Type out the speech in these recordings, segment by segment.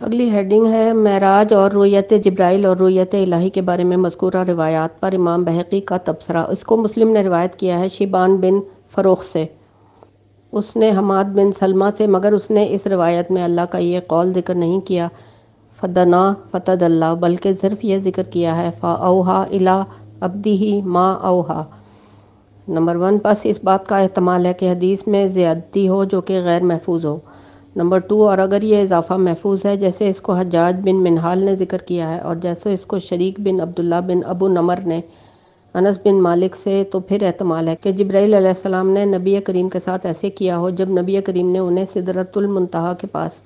اگلی ہیڈنگ ہے معراج اور رؤیت جبرائیل اور رؤیت الہی کے بارے میں مذکورہ روایات پر امام بہقی کا تبصرہ۔ اس کو مسلم نے روایت کیا ہے شیبان بن فروخ سے، اس نے حماد بن سلمہ سے، مگر اس نے اس روایت میں اللہ کا یہ قول ذکر نہیں کیا فدنا فتدلی، بلکہ صرف یہ ذکر کیا ہے فاوحیٰ الی عبدہ ما اوحیٰ۔ نمبر 1، پس اس بات کا احتمال ہے کہ حدیث میں زیادتی ہو جو کہ غیر محفوظ ہو۔ نمبر 2، اور اگر یہ اضافہ محفوظ ہے جیسے اس کو حجاج بن منہال نے ذکر کیا ہے اور جیسے اس کو شریک بن عبداللہ بن ابو نمر نے انس بن مالک سے، تو پھر احتمال ہے کہ جبرائیل علیہ السلام نے نبی کریم کے ساتھ ایسے کیا ہو جب نبی کریم نے انہیں سدرۃ المنتہا کے پاس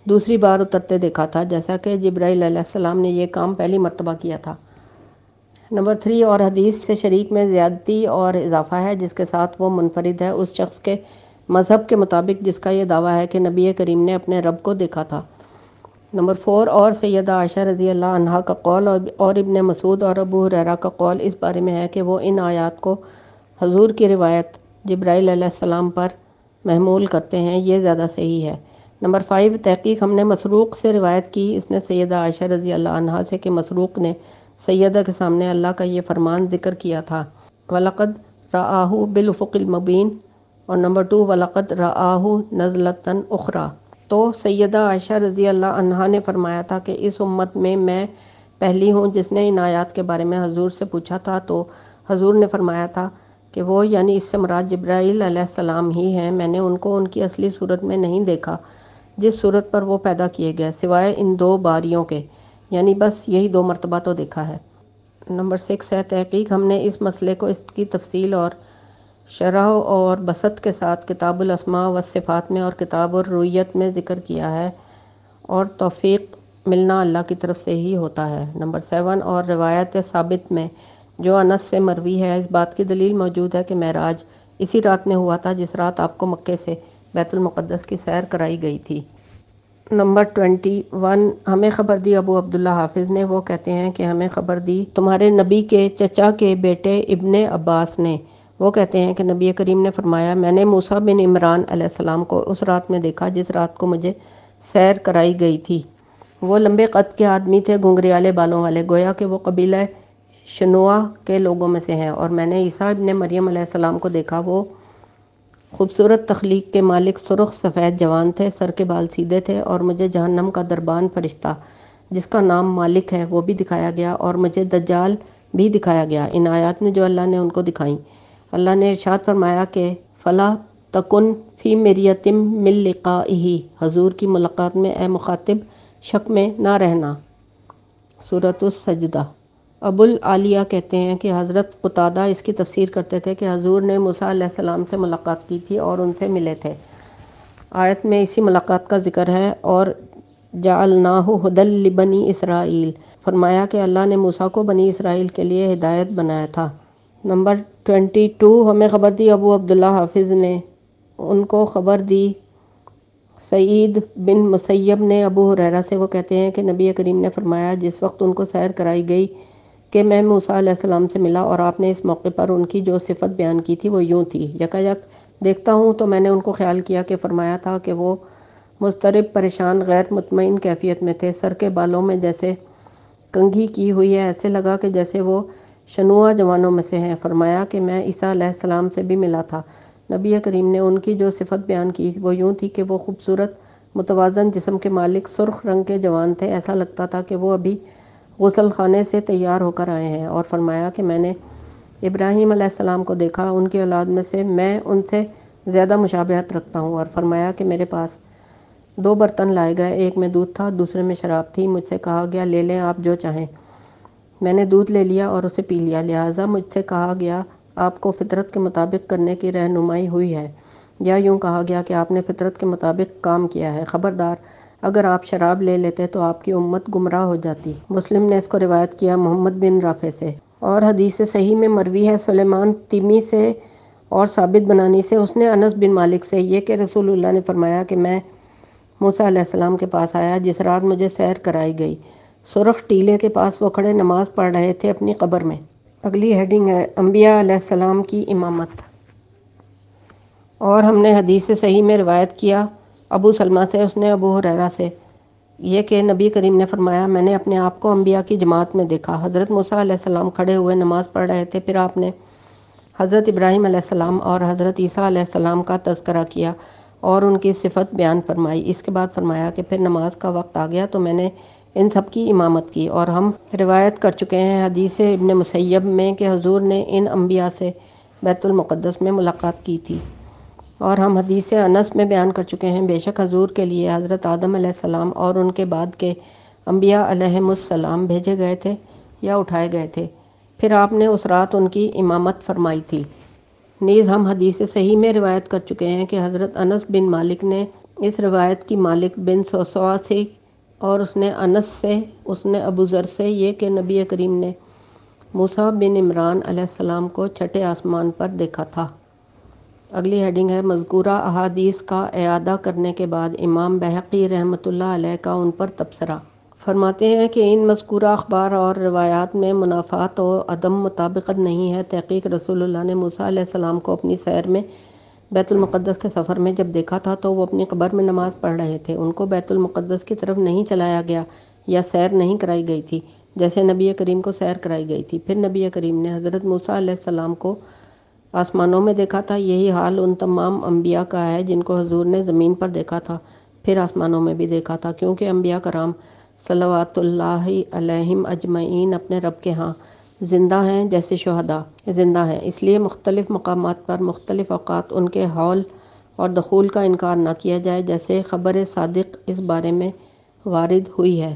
دوسری بار اترتے دیکھا تھا، جیسا کہ جبرائیل علیہ السلام نے یہ کام پہلی مرتبہ کیا تھا۔ نمبر 3، اور حدیث سے شریک میں زیادتی اور اضافہ ہے جس کے ساتھ وہ منفرد ہے اس شخص کے مذہب کے مطابق جس کا یہ دعویٰ ہے کہ نبی کریم نے اپنے رب کو دیکھا تھا۔ نمبر 4، اور سیدہ عائشہ رضی اللہ عنہا کا قول اور ابن مسعود اور ابو ہریرہ کا قول اس بارے میں ہے کہ وہ ان آیات کو حضور کی روایت جبرائیل علیہ السلام پر محمول کرتے ہیں، یہ زیادہ صحیح ہے۔ نمبر 5، تحقیق ہم نے مسروق سے روایت کی، اس نے سیدہ عائشہ رضی اللہ عنہا سے کہ مسروق نے سیدہ کے سامنے اللہ کا یہ فرمان ذکر کیا تھا وَلَقَدْ رَآهُ بِالْأُفُقِ الْمُبِينِ، اور نمبر 2، وَلَقَدْ رَآهُ نَزْلَةً أُخْرَىٰ۔ تو سیدہ عائشہ رضی اللہ عنہا نے فرمایا تھا کہ اس امت میں پہلی ہوں جس نے ان آیات کے بارے میں حضور سے پوچھا تھا، تو حضور نے فرمایا تھا کہ وہ یعنی اس سے مراد جبرائیل علیہ السلام ہی ہیں، میں نے ان کو ان کی اصلی صورت میں نہیں دیکھا جس صورت پر وہ پیدا کیے گئے، سوائے ان 2 باریوں کے، یعنی بس یہی 2 مرتبہ تو دیکھا ہے۔ نمبر 6 ہے تحقیق ہم نے اس مسئلے کو اس کی تفصیل اور شرح اور بسط کے ساتھ کتاب الاسماء والصفات میں اور کتاب الرؤیت میں ذکر کیا ہے، اور توفیق ملنا اللہ کی طرف سے ہی ہوتا ہے۔ نمبر 7، اور روایت ثابت میں جو انس سے مروی ہے اس بات کی دلیل موجود ہے کہ معراج اسی رات میں ہوا تھا جس رات آپ کو مکے سے بیت المقدس کی سیر کرائی گئی تھی۔ نمبر 21، ہمیں خبر دی ابو عبداللہ حافظ نے، وہ کہتے ہیں کہ ہمیں خبر دی تمہارے نبی کے چچا کے بیٹے ابن عباس نے، وہ کہتے ہیں کہ نبی کریم نے فرمایا میں نے موسیٰ بن عمران علیہ السلام کو اس رات میں دیکھا جس رات کو مجھے سیر کرائی گئی تھی۔ وہ لمبے قد کے آدمی تھے، گھنگریالے بالوں والے، گویا کہ وہ قبیلہ شنوءہ کے لوگوں میں سے ہیں، اور میں نے عیسیٰ ابن مریم علیہ السلام کو دیکھا، وہ خوبصورت تخلیق کے مالک، سرخ سفید جوان تھے، سر کے بال سیدھے تھے، اور مجھے جہنم کا دربان فرشتہ جس کا نام مالک ہے وہ بھی دکھایا گیا، اور مجھے دجال بھی دکھایا گیا۔ ان آیات میں جو اللہ نے ان کو دکھائیں، اللہ نے ارشاد فرمایا کہ فَلَا تَكُنْ فِي مِرْيَةٍ مِّن لِقَائِهِ، حضور کی ملاقات میں اے مخاطب شک میں نہ رہنا۔ سورۃ السجدہ۔ ابو العالیہ کہتے ہیں کہ حضرت قتادہ اس کی تفسیر کرتے تھے کہ حضور نے موسیٰ علیہ السلام سے ملاقات کی تھی اور ان سے ملے تھے۔ آیت میں اسی ملاقات کا ذکر ہے، اور جعلناہ ھدی لبنی اسرائیل، فرمایا کہ اللہ نے موسیٰ کو بنی اسرائیل کے لیے ہدایت بنایا تھا۔ نمبر 22، ہمیں خبر دی ابو عبداللہ حافظ نے، ان کو خبر دی سعید بن مسیب نے ابو ہریرہ سے، وہ کہتے ہیں کہ نبی کریم نے فرمایا جس وقت ان کو سیر کرائی گئی کہ میں موسیٰ علیہ السلام سے ملا، اور آپ نے اس موقع پر ان کی جو صفت بیان کی تھی وہ یوں تھی، یکایک دیکھتا ہوں تو میں نے ان کو خیال کیا کہ فرمایا تھا کہ وہ مضطرب، پریشان، غیر مطمئن کیفیت میں تھے، سر کے بالوں میں جیسے کنگھی کی ہوئی ہے، ایسے لگا کہ جیسے وہ شنوءہ جوانوں میں سے ہیں۔ فرمایا کہ میں عیسیٰ علیہ السلام سے بھی ملا تھا، نبی کریم نے ان کی جو صفت بیان کی وہ یوں تھی کہ وہ خوبصورت متوازن جسم کے مالک، سرخ رنگ کے جوان تھے، ایسا لگتا تھا کہ وہ ابھی غسل خانے سے تیار ہو کر آئے ہیں، اور فرمایا کہ میں نے ابراہیم علیہ السلام کو دیکھا، ان کی اولاد میں سے میں ان سے زیادہ مشابہت رکھتا ہوں، اور فرمایا کہ میرے پاس 2 برتن لائے گئے، ایک میں دودھ تھا، دوسرے میں شراب تھی، مجھ سے کہا گیا لے لیں آپ جو چاہیں، میں نے دودھ لے لیا اور اسے پی لیا، لہٰذا مجھ سے کہا گیا آپ کو فطرت کے مطابق کرنے کی رہنمائی ہوئی ہے، یا یوں کہا گیا کہ آپ نے فطرت کے مطابق کام کیا ہے، خبردار اگر آپ شراب لے لیتے تو آپ کی امت گمراہ ہو جاتی۔ مسلم نے اس کو روایت کیا محمد بن رافع سے، اور حدیث صحیح میں مروی ہے سلیمان تیمی سے اور ثابت بنانی سے، اس نے انس بن مالک سے یہ کہ رسول اللہ نے فرمایا کہ میں موسیٰ علیہ السلام کے پاس آیا جس رات مجھے سیر کرائی گئی، سرخ ٹیلے کے پاس وہ کھڑے نماز پڑھ رہے تھے اپنی قبر میں۔ اگلی ہیڈنگ ہے انبیاء علیہ السلام کی امامت، اور ہم نے حدیث صحیح میں روایت کیا ابو سلمہ سے، اس نے ابو ہریرہ سے یہ کہ نبی کریم نے فرمایا میں نے اپنے آپ کو انبیاء کی جماعت میں دیکھا۔ حضرت موسیٰ علیہ السلام کھڑے ہوئے نماز پڑھ رہے تھے، پھر آپ نے حضرت ابراہیم علیہ السلام اور حضرت عیسیٰ علیہ السلام کا تذکرہ کیا اور ان کی صفت بیان فرمائی۔ اس کے بعد فرمایا کہ پھر نماز کا وقت آ گیا تو میں نے ان سب کی امامت کی، اور ہم روایت کر چکے ہیں حدیث ابن مسیب میں کہ حضور نے ان انبیاء سے بیت المقدس میں ملاقات کی تھی، اور ہم حدیث انس میں بیان کر چکے ہیں بے شک حضور کے لیے حضرت آدم علیہ السلام اور ان کے بعد کے انبیاء علیہم السلام بھیجے گئے تھے یا اٹھائے گئے تھے، پھر آپ نے اس رات ان کی امامت فرمائی تھی۔ نیز ہم حدیث صحیح میں روایت کر چکے ہیں کہ حضرت انس بن مالک نے اس روایت کی مالک بن سوسوا سے اور اس نے انس سے، اس نے ابو ذر سے، یہ کہ نبی کریم نے موسیٰ بن عمران علیہ السلام کو چھٹے آسمان پر دیکھا تھا۔ اگلی ہیڈنگ ہے مذکورہ احادیث کا اعادہ کرنے کے بعد امام بہقی رحمۃ اللہ علیہ کا ان پر تبصرہ۔ فرماتے ہیں کہ ان مذکورہ اخبار اور روایات میں منافات و عدم مطابقت نہیں ہے۔ تحقیق رسول اللہ نے موسیٰ علیہ السلام کو اپنی سیر میں بیت المقدس کے سفر میں جب دیکھا تھا تو وہ اپنی قبر میں نماز پڑھ رہے تھے، ان کو بیت المقدس کی طرف نہیں چلایا گیا یا سیر نہیں کرائی گئی تھی جیسے نبی کریم کو سیر کرائی گئی تھی۔ پھر نبی کریم نے حضرت موسیٰ علیہ السلام کو آسمانوں میں دیکھا تھا۔ یہی حال ان تمام انبیاء کا ہے جن کو حضور نے زمین پر دیکھا تھا، پھر آسمانوں میں بھی دیکھا تھا، کیونکہ انبیاء کرام صلوات اللہ علیہم اجمعین اپنے رب کے ہاں زندہ ہیں جیسے شہداء زندہ ہیں، اس لیے مختلف مقامات پر مختلف اوقات ان کے حول اور دخول کا انکار نہ کیا جائے، جیسے خبر صادق اس بارے میں وارد ہوئی ہے۔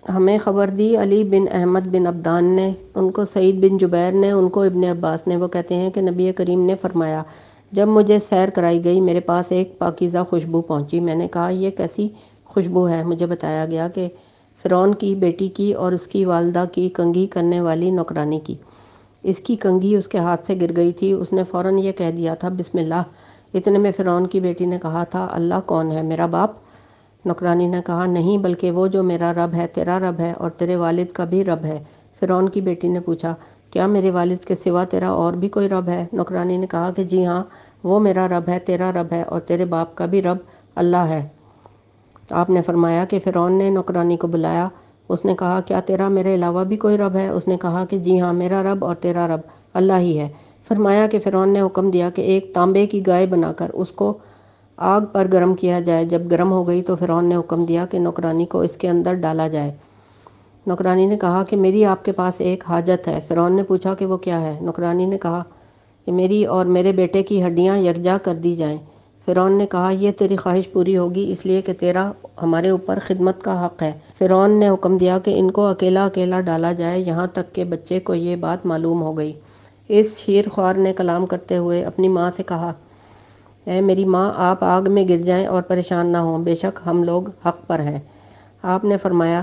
ہمیں خبر دی علی بن احمد بن عبدان نے، ان کو سعید بن جبیر نے، ان کو ابن عباس نے، وہ کہتے ہیں کہ نبی کریم نے فرمایا جب مجھے سیر کرائی گئی میرے پاس ایک پاکیزہ خوشبو پہنچی، میں نے کہا یہ کیسی خوشبو ہے؟ مجھے بتایا گیا کہ فرعون کی بیٹی کی اور اس کی والدہ کی کنگھی کرنے والی نوکرانی کی۔ اس کی کنگھی اس کے ہاتھ سے گر گئی تھی، اس نے فوراً یہ کہہ دیا تھا بسم اللہ۔ اتنے میں فرعون کی بیٹی نے کہا تھا اللہ کون ہے؟ میرا باپ؟ نوکرانی نے کہا نہیں، بلکہ وہ جو میرا رب ہے، تیرا رب ہے اور تیرے والد کا بھی رب ہے۔ فرعون کی بیٹی نے پوچھا کیا میرے والد کے سوا تیرا اور بھی کوئی رب ہے؟ نوکرانی نے کہا کہ جی ہاں، وہ میرا رب ہے، تیرا رب ہے اور تیرے باپ کا بھی رب اللہ ہے۔ آپ نے فرمایا کہ فرعون نے نوکرانی کو بلایا، اس نے کہا کیا تیرا میرے علاوہ بھی کوئی رب ہے؟ اس نے کہا کہ جی ہاں، میرا رب اور تیرا رب اللہ ہی ہے۔ فرمایا کہ فرعون نے حکم دیا کہ ایک تانبے کی گائے بنا کر اس کو آگ پر گرم کیا جائے۔ جب گرم ہو گئی تو فرعون نے حکم دیا کہ نوکرانی کو اس کے اندر ڈالا جائے۔ نوکرانی نے کہا کہ میری آپ کے پاس ایک حاجت ہے۔ فرعون نے پوچھا کہ وہ کیا ہے؟ نوکرانی نے کہا کہ میری اور میرے بیٹے کی ہڈیاں یکجا کر دی جائیں۔ فرعون نے کہا یہ تیری خواہش پوری ہوگی اس لیے کہ تیرا ہمارے اوپر خدمت کا حق ہے۔ فرعون نے حکم دیا کہ ان کو اکیلا اکیلا ڈالا جائے، یہاں تک کہ بچے کو یہ بات معلوم ہو گئی۔ اس شیر خوار نے کلام کرتے ہوئے اپنی ماں سے کہا اے میری ماں، آپ آگ میں گر جائیں اور پریشان نہ ہوں، بے شک ہم لوگ حق پر ہیں۔ آپ نے فرمایا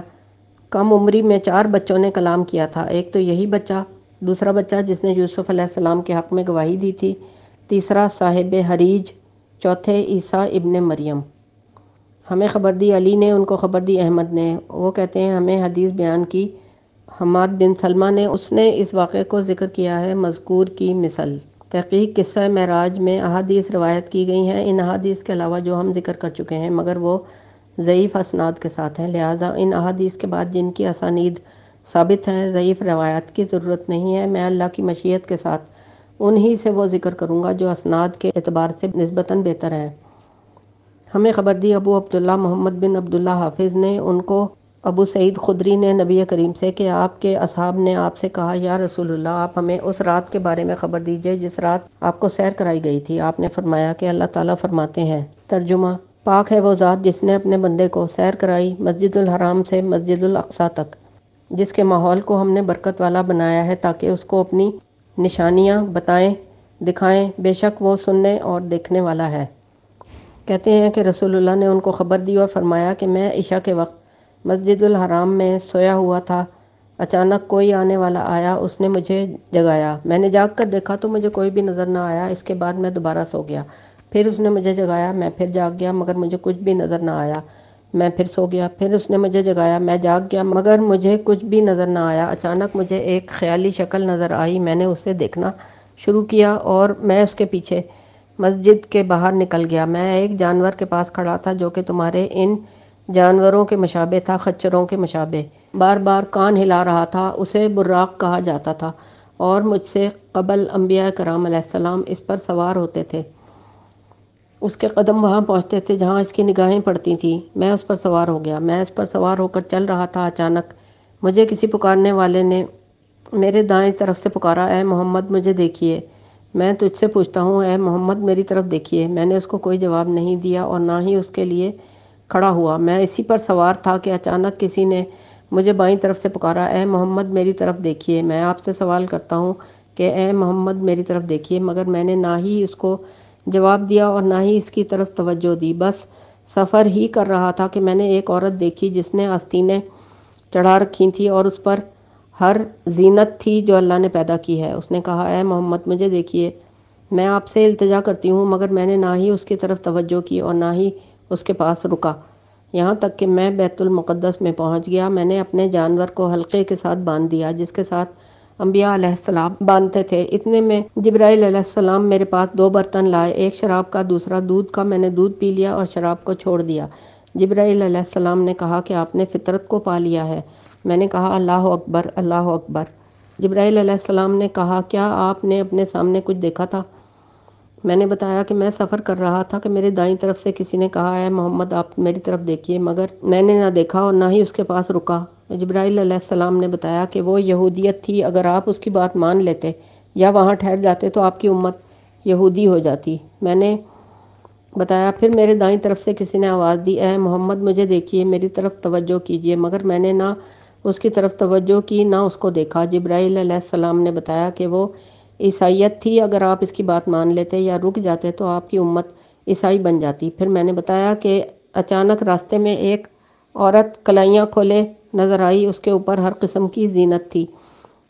کم عمری میں 4 بچوں نے کلام کیا تھا، ایک تو یہی بچہ، دوسرا بچہ جس نے یوسف علیہ السلام کے حق میں گواہی دی تھی، تیسرا صاحب حریج، چوتھے عیسیٰ ابن مریم۔ ہمیں خبر دی علی نے، ان کو خبر دی احمد نے، وہ کہتے ہیں ہمیں حدیث بیان کی حماد بن سلمہ نے، اس نے اس واقعے کو ذکر کیا ہے مذکور کی مثل۔ تحقیق قصہ معراج میں احادیث روایت کی گئی ہیں، ان احادیث کے علاوہ جو ہم ذکر کر چکے ہیں، مگر وہ ضعیف اسناد کے ساتھ ہیں، لہٰذا ان احادیث کے بعد جن کی اسانید ثابت ہیں ضعیف روایات کی ضرورت نہیں ہے۔ میں اللہ کی مشیت کے ساتھ انہی سے وہ ذکر کروں گا جو اسناد کے اعتبار سے نسبتاً بہتر ہیں۔ ہمیں خبر دی ابو عبداللہ محمد بن عبداللہ حافظ نے، ان کو ابو سعید خدری نے نبی کریم سے کہ آپ کے اصحاب نے آپ سے کہا یا رسول اللہ آپ ہمیں اس رات کے بارے میں خبر دیجئے جس رات آپ کو سیر کرائی گئی تھی۔ آپ نے فرمایا کہ اللہ تعالیٰ فرماتے ہیں، ترجمہ پاک ہے وہ ذات جس نے اپنے بندے کو سیر کرائی مسجد الحرام سے مسجد الاقصیٰ تک، جس کے ماحول کو ہم نے برکت والا بنایا ہے تاکہ اس کو اپنی نشانیاں بتائیں دکھائیں، بے شک وہ سننے اور دیکھنے والا ہے۔ کہتے ہیں کہ رسول اللہ نے ان کو خبر دی اور فرمایا کہ میں عشاء کے وقت مسجد الحرام میں سویا ہوا تھا، اچانک کوئی آنے والا آیا، اس نے مجھے جگایا، میں نے جاگ کر دیکھا تو مجھے کوئی بھی نظر نہ آیا، اس کے بعد میں دوبارہ سو گیا، پھر اس نے مجھے جگایا، میں پھر جاگ گیا مگر مجھے کچھ بھی نظر نہ آیا، میں پھر سو گیا، پھر اس نے مجھے جگایا، میں جاگ گیا مگر مجھے کچھ بھی نظر نہ آیا، اچانک مجھے ایک خیالی شکل نظر آئی، میں نے اسے دیکھنا شروع کیا اور میں اس کے پیچھے مسجد کے باہر نکل گیا، میں ایک جانور کے پاس کھڑا تھا جو کہ تمہارے ان جانوروں کے مشابہ تھا، خچروں کے مشابہ، بار بار کان ہلا رہا تھا، اسے براق کہا جاتا تھا، اور مجھ سے قبل انبیاء کرام علیہ السلام اس پر سوار ہوتے تھے۔ اس کے قدم وہاں پہنچتے تھے جہاں اس کی نگاہیں پڑتی تھیں۔ میں اس پر سوار ہو گیا، میں اس پر سوار ہو کر چل رہا تھا، اچانک مجھے کسی پکارنے والے نے میرے دائیں طرف سے پکارا، اے محمد مجھے دیکھیے، میں تجھ سے پوچھتا ہوں، اے محمد میری طرف دیکھیے۔ میں نے اس کو کوئی جواب نہیں دیا اور نہ ہی اس کے لیے کھڑا ہوا۔ میں اسی پر سوار تھا کہ اچانک کسی نے مجھے بائیں طرف سے پکارا، اے محمد میری طرف دیکھیے، میں آپ سے سوال کرتا ہوں کہ اے محمد میری طرف دیکھیے، مگر میں نے نہ ہی اس کو جواب دیا اور نہ ہی اس کی طرف توجہ دی۔ بس سفر ہی کر رہا تھا کہ میں نے ایک عورت دیکھی جس نے آستینیں چڑھا رکھی تھی اور اس پر ہر زینت تھی جو اللہ نے پیدا کی ہے۔ اس نے کہا، اے محمد مجھے دیکھیے، میں آپ سے التجا کرتی ہوں، مگر میں نے نہ ہی اس کی طرف توجہ کی اور نہ ہی اس کے پاس رکا، یہاں تک کہ میں بیت المقدس میں پہنچ گیا۔ میں نے اپنے جانور کو حلقے کے ساتھ باندھ دیا جس کے ساتھ انبیاء علیہ السلام باندھتے تھے۔ اتنے میں جبرائیل علیہ السلام میرے پاس 2 برتن لائے، ایک شراب کا دوسرا دودھ کا۔ میں نے دودھ پی لیا اور شراب کو چھوڑ دیا۔ جبرائیل علیہ السلام نے کہا کہ آپ نے فطرت کو پا لیا ہے۔ میں نے کہا، اللہ اکبر، اللہ اکبر۔ جبرائیل علیہ السلام نے کہا، کیا آپ نے اپنے سامنے کچھ دیکھا تھا؟ میں نے بتایا کہ میں سفر کر رہا تھا کہ میرے دائیں طرف سے کسی نے کہا، اے محمد آپ میری طرف دیکھیے، مگر میں نے نہ دیکھا اور نہ ہی اس کے پاس رکا۔ جبرائیل علیہ السلام نے بتایا کہ وہ یہودیت تھی، اگر آپ اس کی بات مان لیتے یا وہاں ٹھہر جاتے تو آپ کی امت یہودی ہو جاتی۔ میں نے بتایا، پھر میرے دائیں طرف سے کسی نے آواز دی، اے محمد مجھے دیکھیے، میری طرف توجہ کیجیے، مگر میں نے نہ اس کی طرف توجہ کی نہ اس کو دیکھا۔ جبرائیل علیہ السلام نے بتایا کہ وہ عیسائیت تھی، اگر آپ اس کی بات مان لیتے یا رک جاتے تو آپ کی امت عیسائی بن جاتی۔ پھر میں نے بتایا کہ اچانک راستے میں ایک عورت کلائیاں کھولے نظر آئی، اس کے اوپر ہر قسم کی زینت تھی۔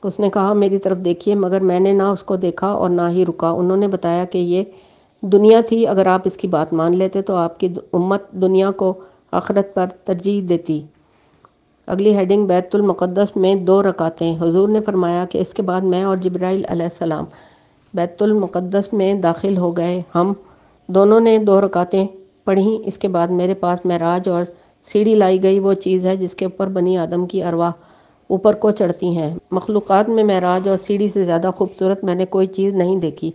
اس نے کہا، میری طرف دیکھیے، مگر میں نے نہ اس کو دیکھا اور نہ ہی رکا۔ انہوں نے بتایا کہ یہ دنیا تھی، اگر آپ اس کی بات مان لیتے تو آپ کی امت دنیا کو آخرت پر ترجیح دیتی۔ اگلی ہیڈنگ، بیت المقدس میں 2 رکعتیں۔ حضور نے فرمایا کہ اس کے بعد میں اور جبرائیل علیہ السلام بیت المقدس میں داخل ہو گئے۔ ہم دونوں نے 2 رکعتیں پڑھیں۔ اس کے بعد میرے پاس معراج اور سیڑھی لائی گئی، وہ چیز ہے جس کے اوپر بنی آدم کی ارواح اوپر کو چڑھتی ہیں۔ مخلوقات میں معراج اور سیڑھی سے زیادہ خوبصورت میں نے کوئی چیز نہیں دیکھی۔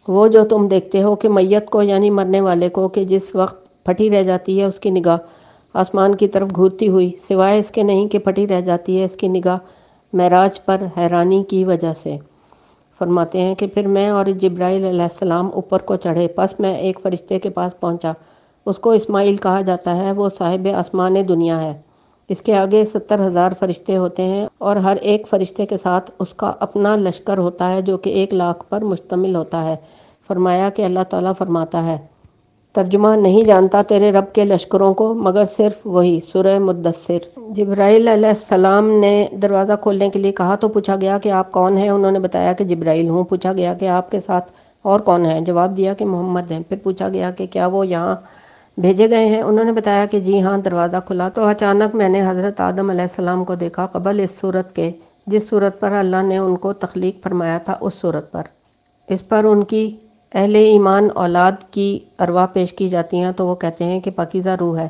وہ جو تم دیکھتے ہو کہ میت کو یعنی مرنے والے کو کہ جس وقت پھٹی رہ جاتی ہے اس کی نگاہ آسمان کی طرف گھورتی ہوئی، سوائے اس کے نہیں کہ پھٹی رہ جاتی ہے اس کی نگاہ معراج پر حیرانی کی وجہ سے۔ فرماتے ہیں کہ پھر میں اور جبرائیل علیہ السلام اوپر کو چڑھے، پس میں ایک فرشتے کے پاس پہنچا، اس کو اسماعیل کہا جاتا ہے، وہ صاحب آسمان دنیا ہے۔ اس کے آگے 70,000 فرشتے ہوتے ہیں اور ہر ایک فرشتے کے ساتھ اس کا اپنا لشکر ہوتا ہے جو کہ 1,00,000 پر مشتمل ہوتا ہے۔ فرمایا کہ اللہ تعالیٰ فرماتا ہے، ترجمہ، نہیں جانتا تیرے رب کے لشکروں کو مگر صرف وہی۔ سورہ مدثر۔ جبرائیل علیہ السلام نے دروازہ کھولنے کے لیے کہا تو پوچھا گیا کہ آپ کون ہیں؟ انہوں نے بتایا کہ جبرائیل ہوں۔ پوچھا گیا کہ آپ کے ساتھ اور کون ہیں؟ جواب دیا کہ محمد ہیں۔ پھر پوچھا گیا کہ کیا وہ یہاں بھیجے گئے ہیں؟ انہوں نے بتایا کہ جی ہاں۔ دروازہ کھلا تو اچانک میں نے حضرت آدم علیہ السلام کو دیکھا، قبل اس صورت کے جس صورت پر اللہ نے ان کو تخلیق فرمایا تھا، اس صورت پر۔ اس پر ان کی اہل ایمان اولاد کی ارواح پیش کی جاتی ہیں تو وہ کہتے ہیں کہ پاکیزہ روح ہے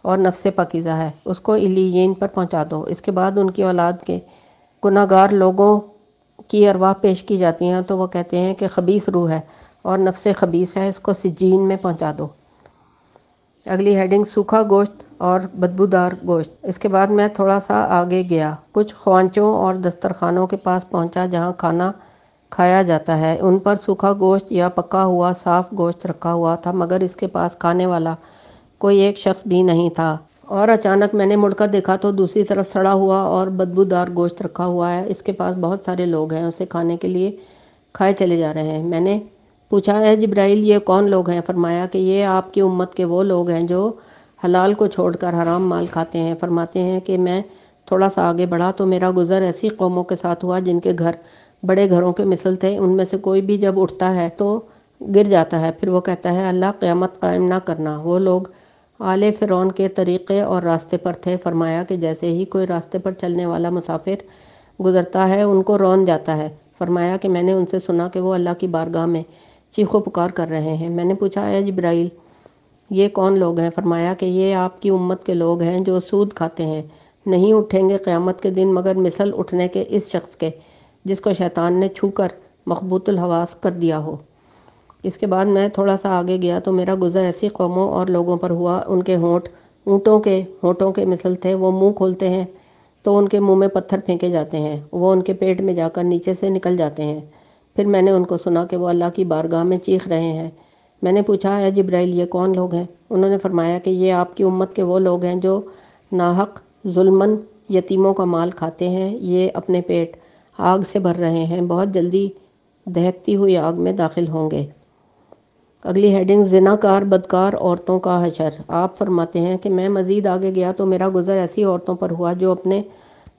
اور نفس پاکیزہ ہے، اس کو علیین پر پہنچا دو۔ اس کے بعد ان کی اولاد کے گناہ گار لوگوں کی ارواح پیش کی جاتی ہیں تو وہ کہتے ہیں کہ خبیث روح ہے اور نفس خبیث ہے، اس کو سجین میں پہنچا دو۔ اگلی ہیڈنگ، سوکھا گوشت اور بدبودار گوشت۔ اس کے بعد میں تھوڑا سا آگے گیا، کچھ خوانچوں اور دسترخوانوں کے پاس پہنچا جہاں کھانا کھایا جاتا ہے۔ ان پر سوکھا گوشت یا پکا ہوا صاف گوشت رکھا ہوا تھا، مگر اس کے پاس کھانے والا کوئی ایک شخص بھی نہیں تھا۔ اور اچانک میں نے مڑ کر دیکھا تو دوسری طرف سڑا ہوا اور بدبودار گوشت رکھا ہوا ہے، اس کے پاس بہت سارے لوگ ہیں، اسے کھانے کے لیے کھائے چلے جا رہے ہیں۔ میں نے پوچھا، اے جبرائیل یہ کون لوگ ہیں؟ فرمایا کہ یہ آپ کی امت کے وہ لوگ ہیں جو حلال کو چھوڑ کر حرام مال کھاتے ہیں۔ فرماتے ہیں کہ میں تھوڑا سا آگے بڑھا تو میرا گزر ایسی قوموں کے ساتھ ہوا جن کے گھر بڑے گھروں کے مثل تھے، ان میں سے کوئی بھی جب اٹھتا ہے تو گر جاتا ہے، پھر وہ کہتا ہے اللہ قیامت قائم نہ کرنا۔ وہ لوگ آل فرعون کے طریقے اور راستے پر تھے۔ فرمایا کہ جیسے ہی کوئی راستے پر چلنے والا مسافر گزرتا ہے ان کو رون جاتا ہے۔ فرمایا کہ میں نے ان سے سنا کہ وہ اللہ کی بارگاہ میں چیخ و پکار کر رہے ہیں۔ میں نے پوچھا، اے جبرائیل یہ کون لوگ ہیں؟ فرمایا کہ یہ آپ کی امت کے لوگ ہیں جو سود کھاتے ہیں، نہیں اٹھیں گے قیامت کے دن مگر مثل اٹھنے کے اس شخص کے جس کو شیطان نے چھو کر مخبوط الحواس کر دیا ہو۔ اس کے بعد میں تھوڑا سا آگے گیا تو میرا گزر ایسی قوموں اور لوگوں پر ہوا، ان کے ہونٹ اونٹوں کے ہونٹوں کے مثل تھے، وہ منہ کھولتے ہیں تو ان کے منہ میں پتھر پھینکے جاتے ہیں، وہ ان کے پیٹ میں جا کر نیچے سے نکل جاتے ہیں۔ پھر میں نے ان کو سنا کہ وہ اللہ کی بارگاہ میں چیخ رہے ہیں۔ میں نے پوچھا، اے جبرائیل یہ کون لوگ ہیں؟ انہوں نے فرمایا کہ یہ آپ کی امت کے وہ لوگ ہیں جو ناحق ظلماً یتیموں کا مال کھاتے ہیں، یہ اپنے پیٹ آگ سے بھر رہے ہیں، بہت جلدی دہکتی ہوئی آگ میں داخل ہوں گے۔ اگلی ہیڈنگ، زناکار بدکار عورتوں کا حشر۔ آپ فرماتے ہیں کہ میں مزید آگے گیا تو میرا گزر ایسی عورتوں پر ہوا جو اپنے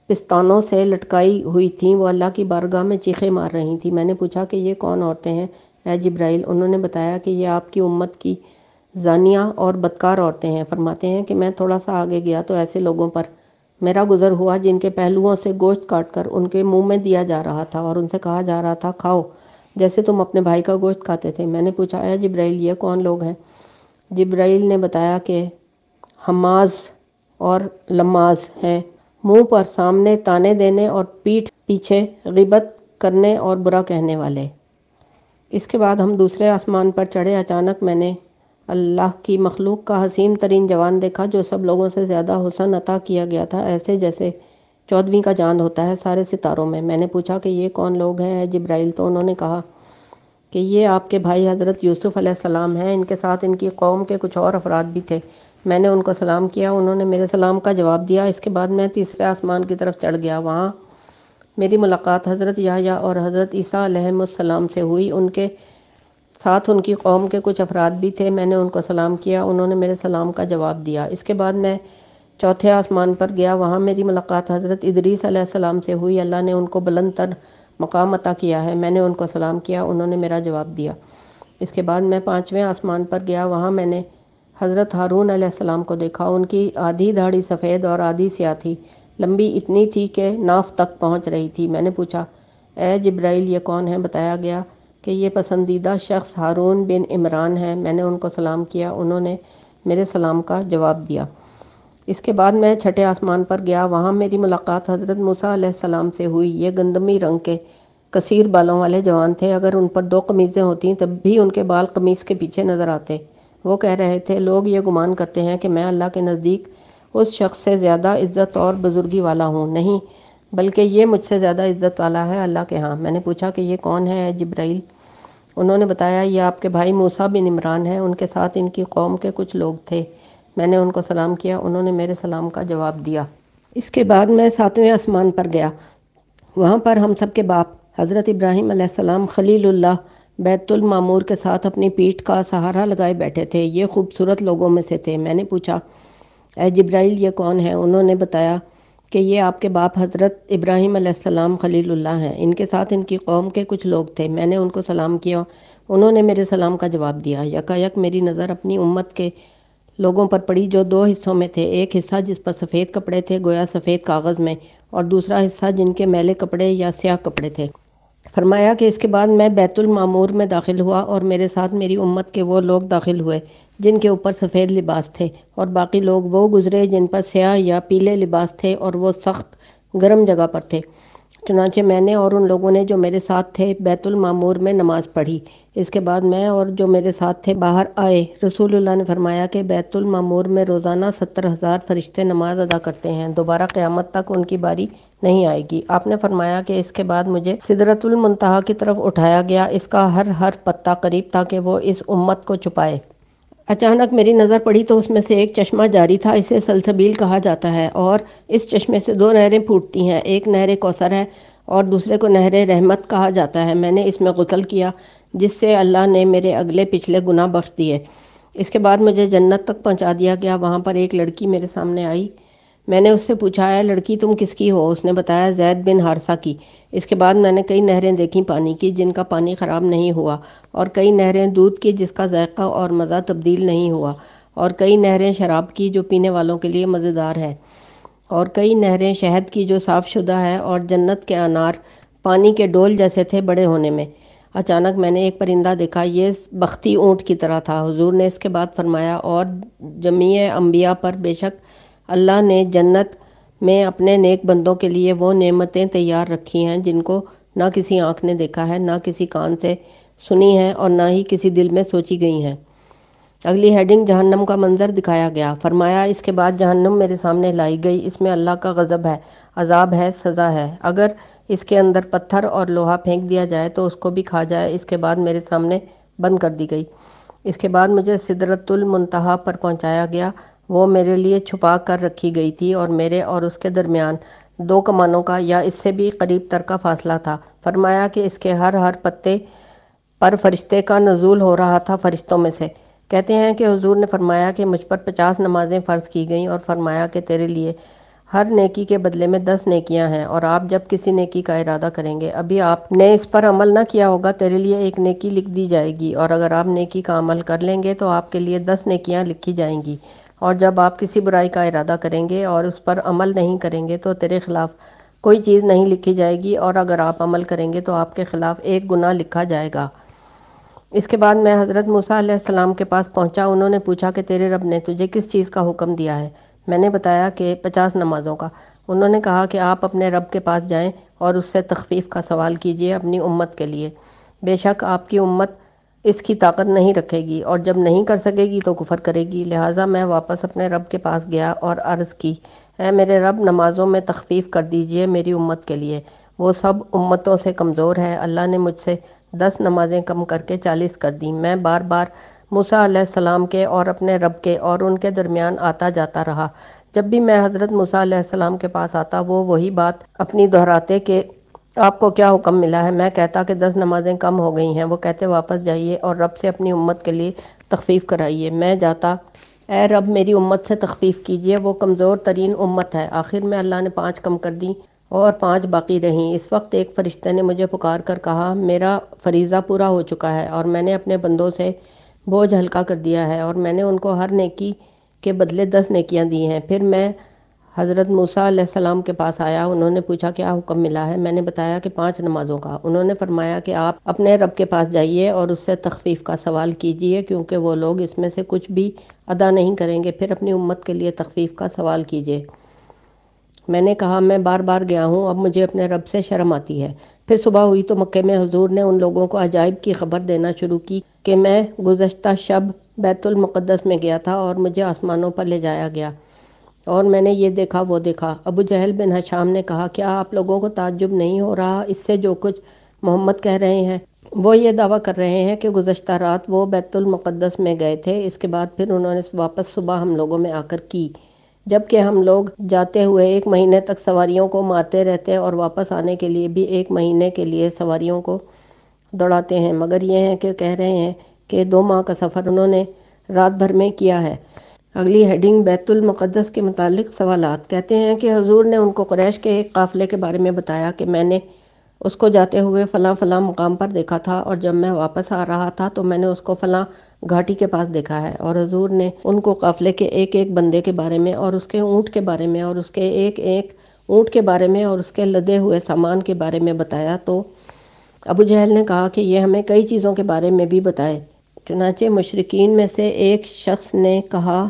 پستانوں سے لٹکائی ہوئی تھیں، وہ اللہ کی بارگاہ میں چیخیں مار رہی تھیں۔ میں نے پوچھا کہ یہ کون عورتیں ہیں اے جبرائیل؟ انہوں نے بتایا کہ یہ آپ کی امت کی زانیہ اور بدکار عورتیں ہیں۔ فرماتے ہیں کہ میں تھوڑا سا آگے گیا تو ایسے لوگوں پر میرا گزر ہوا جن کے پہلوؤں سے گوشت کاٹ کر ان کے منہ میں دیا جا رہا تھا اور ان سے کہا جا رہا تھا کھاؤ جیسے تم اپنے بھائی کا گوشت کھاتے تھے۔ میں نے پوچھا، اے جبرائیل یہ کون لوگ ہیں؟ جبرائیل نے بتایا کہ حماز اور لماز ہیں، منہ پر سامنے تانے دینے اور پیٹھ پیچھے غیبت کرنے اور برا کہنے والے۔ اس کے بعد ہم دوسرے آسمان پر چڑھے۔ اچانک میں نے اللہ کی مخلوق کا حسین ترین جوان دیکھا جو سب لوگوں سے زیادہ حسن عطا کیا گیا تھا، ایسے جیسے 14ویں کا چاند ہوتا ہے سارے ستاروں میں۔ میں نے پوچھا کہ یہ کون لوگ ہیں اے جبرائیل؟ تو انہوں نے کہا کہ یہ آپ کے بھائی حضرت یوسف علیہ السلام ہیں، ان کے ساتھ ان کی قوم کے کچھ اور افراد بھی تھے۔ میں نے ان کو سلام کیا، انہوں نے میرے سلام کا جواب دیا۔ اس کے بعد میں تیسرے آسمان کی طرف چڑھ گیا، وہاں میری ملاقات حضرت یحییٰ اور حضرت عیسیٰ علیہم السلام سے ہوئی، ان کے ساتھ ان کی قوم کے کچھ افراد بھی تھے۔ میں نے ان کو سلام کیا، انہوں نے میرے سلام کا جواب دیا۔ اس کے بعد میں چوتھے آسمان پر گیا، وہاں میری ملاقات حضرت ادریس علیہ السلام سے ہوئی، اللہ نے ان کو بلند تر مقام عطا کیا ہے۔ میں نے ان کو سلام کیا، انہوں نے میرا جواب دیا۔ اس کے بعد میں پانچویں آسمان پر گیا، وہاں میں نے حضرت ہارون علیہ السلام کو دیکھا، ان کی آدھی داڑھی سفید اور آدھی سیاہ تھی، لمبی اتنی تھی کہ ناف تک پہنچ رہی تھی۔ میں نے پوچھا، اے جبرائیل یہ کون ہیں؟ بتایا گیا کہ یہ پسندیدہ شخص ہارون بن عمران ہیں۔ میں نے ان کو سلام کیا، انہوں نے میرے سلام کا جواب دیا۔ اس کے بعد میں چھٹے آسمان پر گیا، وہاں میری ملاقات حضرت موسیٰ علیہ السلام سے ہوئی، یہ گندمی رنگ کے کثیر بالوں والے جوان تھے، اگر ان پر 2 قمیضیں ہوتیں تب بھی ان کے بال قمیص کے پیچھے نظر آتے۔ وہ کہہ رہے تھے، لوگ یہ گمان کرتے ہیں کہ میں اللہ کے نزدیک اس شخص سے زیادہ عزت اور بزرگی والا ہوں، نہیں بلکہ یہ مجھ سے زیادہ عزت والا ہے اللہ کے ہاں۔ میں نے پوچھا کہ یہ کون ہے اے جبرائیل؟ انہوں نے بتایا یہ آپ کے بھائی موسیٰ بن عمران ہیں، ان کے ساتھ ان کی قوم کے کچھ لوگ تھے۔ میں نے ان کو سلام کیا، انہوں نے میرے سلام کا جواب دیا۔ اس کے بعد میں 7ویں آسمان پر گیا، وہاں پر ہم سب کے باپ حضرت ابراہیم علیہ السلام خلیل اللہ بیت المعمور کے ساتھ اپنی پیٹھ کا سہارا لگائے بیٹھے تھے، یہ خوبصورت لوگوں میں سے تھے۔ میں نے پوچھا، اے جبرائیل یہ کون ہیں؟ انہوں نے بتایا کہ یہ آپ کے باپ حضرت ابراہیم علیہ السلام خلیل اللہ ہیں، ان کے ساتھ ان کی قوم کے کچھ لوگ تھے۔ میں نے ان کو سلام کیا، انہوں نے میرے سلام کا جواب دیا۔ یکایک میری نظر اپنی امت کے لوگوں پر پڑی جو 2 حصوں میں تھے، ایک حصہ جس پر سفید کپڑے تھے گویا سفید کاغذ میں، اور دوسرا حصہ جن کے میلے کپڑے یا سیاہ کپڑے تھے۔ فرمایا کہ اس کے بعد میں بیت المعمور میں داخل ہوا اور میرے ساتھ میری امت کے وہ لوگ داخل ہوئے جن کے اوپر سفید لباس تھے، اور باقی لوگ وہ گزرے جن پر سیاہ یا پیلے لباس تھے اور وہ سخت گرم جگہ پر تھے۔ چنانچہ میں نے اور ان لوگوں نے جو میرے ساتھ تھے بیت المعمور میں نماز پڑھی۔ اس کے بعد میں اور جو میرے ساتھ تھے باہر آئے۔ رسول اللہ نے فرمایا کہ بیت المعمور میں روزانہ 70,000 فرشتے نماز ادا کرتے ہیں، دوبارہ قیامت تک ان کی باری نہیں آئے گی۔ آپ نے فرمایا کہ اس کے بعد مجھے سدرۃ المنتہا کی طرف اٹھایا گیا، اس کا ہر پتا قریب تھا کہ وہ اس امت کو چھپائے۔ اچانک میری نظر پڑی تو اس میں سے ایک چشمہ جاری تھا، اسے سلسبیل کہا جاتا ہے، اور اس چشمے سے 2 نہریں پھوٹتی ہیں، ایک نہر کوثر ہے اور دوسرے کو نہر رحمت کہا جاتا ہے۔ میں نے اس میں غسل کیا جس سے اللہ نے میرے اگلے پچھلے گناہ بخش دیے۔ اس کے بعد مجھے جنت تک پہنچا دیا گیا، وہاں پر ایک لڑکی میرے سامنے آئی۔ میں نے اس سے پوچھا، اے لڑکی تم کس کی ہو؟ اس نے بتایا زید بن حارثہ کی۔ اس کے بعد میں نے کئی نہریں دیکھیں پانی کی جن کا پانی خراب نہیں ہوا، اور کئی نہریں دودھ کی جس کا ذائقہ اور مزہ تبدیل نہیں ہوا، اور کئی نہریں شراب کی جو پینے والوں کے لیے مزیدار ہے، اور کئی نہریں شہد کی جو صاف شدہ ہے، اور جنت کے انار پانی کے ڈول جیسے تھے بڑے ہونے میں۔ اچانک میں نے ایک پرندہ دیکھا، یہ بختی اونٹ کی طرح تھا۔ حضور نے اس کے بعد فرمایا، اور جمیع انبیاء پر بے شک اللہ نے جنت میں اپنے نیک بندوں کے لیے وہ نعمتیں تیار رکھی ہیں جن کو نہ کسی آنکھ نے دیکھا ہے، نہ کسی کان سے سنی ہے، اور نہ ہی کسی دل میں سوچی گئی ہیں۔ اگلی ہیڈنگ جہنم کا منظر دکھایا گیا۔ فرمایا، اس کے بعد جہنم میرے سامنے لائی گئی، اس میں اللہ کا غضب ہے، عذاب ہے، سزا ہے۔ اگر اس کے اندر پتھر اور لوہا پھینک دیا جائے تو اس کو بھی کھا جائے۔ اس کے بعد میرے سامنے بند کر دی گئی۔ اس کے بعد مجھے سدرۃ المنتہا پر پہنچایا گیا، وہ میرے لیے چھپا کر رکھی گئی تھی، اور میرے اور اس کے درمیان 2 کمانوں کا یا اس سے بھی قریب تر کا فاصلہ تھا۔ فرمایا کہ اس کے ہر پتے پر فرشتے کا نزول ہو رہا تھا، فرشتوں میں سے۔ کہتے ہیں کہ حضور نے فرمایا کہ مجھ پر 50 نمازیں فرض کی گئیں، اور فرمایا کہ تیرے لیے ہر نیکی کے بدلے میں 10 نیکیاں ہیں، اور آپ جب کسی نیکی کا ارادہ کریں گے، ابھی آپ نے اس پر عمل نہ کیا ہوگا، تیرے لیے 1 نیکی لکھ دی جائے گی، اور اگر آپ نیکی کا عمل کر لیں گے تو آپ کے لیے 10 نیکیاں لکھی جائیں گی، اور جب آپ کسی برائی کا ارادہ کریں گے اور اس پر عمل نہیں کریں گے تو تیرے خلاف کوئی چیز نہیں لکھی جائے گی، اور اگر آپ عمل کریں گے تو آپ کے خلاف 1 گناہ لکھا جائے گا۔ اس کے بعد میں حضرت موسیٰ علیہ السلام کے پاس پہنچا۔ انہوں نے پوچھا کہ تیرے رب نے تجھے کس چیز کا حکم دیا ہے؟ میں نے بتایا کہ 50 نمازوں کا۔ انہوں نے کہا کہ آپ اپنے رب کے پاس جائیں اور اس سے تخفیف کا سوال کیجئے اپنی امت کے لیے، بے شک آپ کی امت اس کی طاقت نہیں رکھے گی، اور جب نہیں کر سکے گی تو کفر کرے گی۔ لہٰذا میں واپس اپنے رب کے پاس گیا اور عرض کی، اے میرے رب، نمازوں میں تخفیف کر دیجئے میری امت کے لیے، وہ سب امتوں سے کمزور ہے۔ اللہ نے مجھ سے 10 نمازیں کم کر کے 40 کر دیں۔ میں بار بار موسیٰ علیہ السلام کے اور اپنے رب کے اور ان کے درمیان آتا جاتا رہا۔ جب بھی میں حضرت موسیٰ علیہ السلام کے پاس آتا، وہ وہی بات اپنی دہراتے کہ آپ کو کیا حکم ملا ہے؟ میں کہتا کہ 10 نمازیں کم ہو گئی ہیں۔ وہ کہتے واپس جائیے اور رب سے اپنی امت کے لیے تخفیف کرائیے۔ میں جاتا، اے رب میری امت سے تخفیف کیجئے، وہ کمزور ترین امت ہے۔ آخر میں اللہ نے 5 کم کر دیں اور 5 باقی رہیں۔ اس وقت ایک فرشتے نے مجھے پکار کر کہا، میرا فریضہ پورا ہو چکا ہے اور میں نے اپنے بندوں سے بوجھ ہلکا کر دیا ہے، اور میں نے ان کو ہر نیکی کے بدلے 10 نیکیاں دی ہیں۔ پھر میں حضرت موسیٰ علیہ السلام کے پاس آیا۔ انہوں نے پوچھا کیا حکم ملا ہے؟ میں نے بتایا کہ 5 نمازوں کا۔ انہوں نے فرمایا کہ آپ اپنے رب کے پاس جائیے اور اس سے تخفیف کا سوال کیجئے، کیونکہ وہ لوگ اس میں سے کچھ بھی ادا نہیں کریں گے، پھر اپنی امت کے لیے تخفیف کا سوال کیجئے۔ میں نے کہا میں بار بار گیا ہوں، اب مجھے اپنے رب سے شرم آتی ہے۔ پھر صبح ہوئی تو مکے میں حضور نے ان لوگوں کو عجائب کی خبر دینا شروع کی کہ میں گزشتہ شب بیت المقدس میں گیا تھا اور مجھے آسمانوں پر لے جایا گیا، اور میں نے یہ دیکھا وہ دیکھا۔ ابو جہل بن ہشام نے کہا، کیا آپ لوگوں کو تعجب نہیں ہو رہا اس سے جو کچھ محمد کہہ رہے ہیں؟ وہ یہ دعویٰ کر رہے ہیں کہ گزشتہ رات وہ بیت المقدس میں گئے تھے، اس کے بعد پھر انہوں نے واپس صبح ہم لوگوں میں آ کر کی، جبکہ ہم لوگ جاتے ہوئے 1 مہینے تک سواریوں کو مارتے رہتے اور واپس آنے کے لیے بھی 1 مہینے کے لیے سواریوں کو دوڑاتے ہیں، مگر یہ ہیں کہ کہہ رہے ہیں کہ 2 ماہ کا سفر انہوں نے رات بھر میں کیا ہے۔ اگلی ہیڈنگ بیت المقدس کے متعلق سوالات۔ کہتے ہیں کہ حضور نے ان کو قریش کے ایک قافلے کے بارے میں بتایا کہ میں نے اس کو جاتے ہوئے فلاں فلاں مقام پر دیکھا تھا، اور جب میں واپس آ رہا تھا تو میں نے اس کو فلاں گھاٹی کے پاس دیکھا ہے، اور حضور نے ان کو قافلے کے ایک ایک بندے کے بارے میں اور اس کے اونٹ کے بارے میں اور اس کے ایک ایک اونٹ کے بارے میں اور اس کے لدے ہوئے سامان کے بارے میں بتایا۔ تو ابو جہل نے کہا کہ یہ ہمیں کئی چیزوں کے بارے میں بھی بتائے۔ چنانچہ مشرکین میں سے ایک شخص نے کہا